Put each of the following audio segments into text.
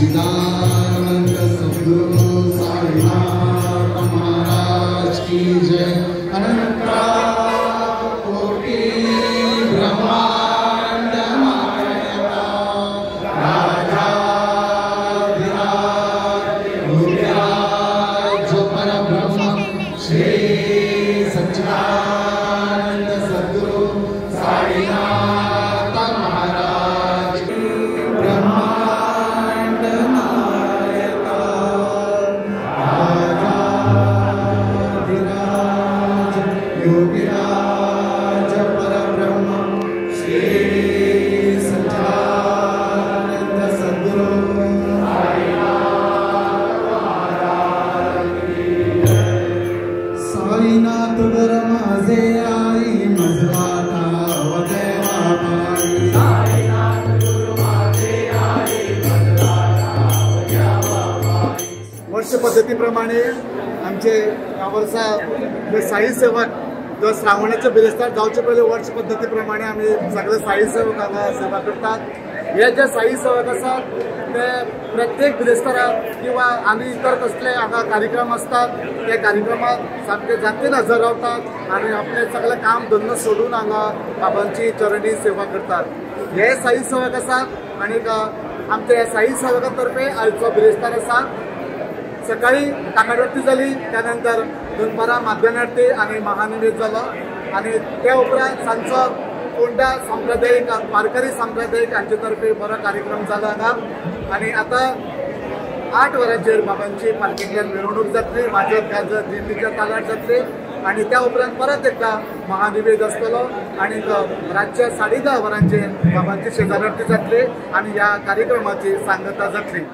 सच्चिदानंद सद्गुरु साईनाथ महाराज की जय। अनंत कोटि ब्रह्मांड नायक राजाधिराज भूराज परब्रह्म श्री सच्चिदानंद सद्गुरु साईनाथ महाराज ब्रह्मांड नायक राजाधिराज योगिराज परब्रह्म श्री सच्चिदानंद सद्गुरु साईनाथ वर माझे आई मजलाता वदेवा पाई साईनाथ गुरु माझे आई मजलाता वदेवा पाई। वर्ष पद्धतीप्रमाणे आमचे या वर्षा जे साई सेवक जो श्रावणाचे बिरेस्तार जावचे पहिले वर्ष पद्धतीप्रमाणे आम्ही सगळे साई सेवक हांगा सेवा करतात। हे जे साई सेवक आसात ते प्रत्येक बिरेस्ताराक किंवा आनी इतर कसले हांगा कार्यक्रम असतात ते कार्यक्रमात सामके जातीन हजर रावतात आणि आपले सगळे काम धंदो सोडून हांगा बाबांची चरणी सेवा करतात। हे साई सेवक आसात आणि आमच्या ह्या साई सेवकातर्फे आयचो बिरेस्तार आसा। सकाळी काकाडवरती जाली, त्यानंतर दनपारां माध्यान आरती आणि महानिवेद जालो आणि त्या उपरांत सांजचो कोंडा सांप्रदायिक वारकरी सांप्रदायिक हांचे तर्फे बरो कार्यक्रम जालो हांगा। आणि आता 8 वरांचेर बाबांची पालखेंतल्यान मिरवणूक जातली, वाजत गाजत दिंडीच्या तालार जातली आणि त्या उपरांत परत एकदा महानिवेद आसतलो आणि रातच्या 10:30 वरांचेर बाबांची शेजार आरती जातली आणि ह्या कार्यक्रमाची सांगता जातली।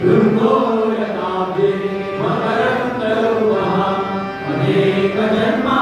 दुर्गोयताब्दे मकरन्दरूपः अनेकजन्मा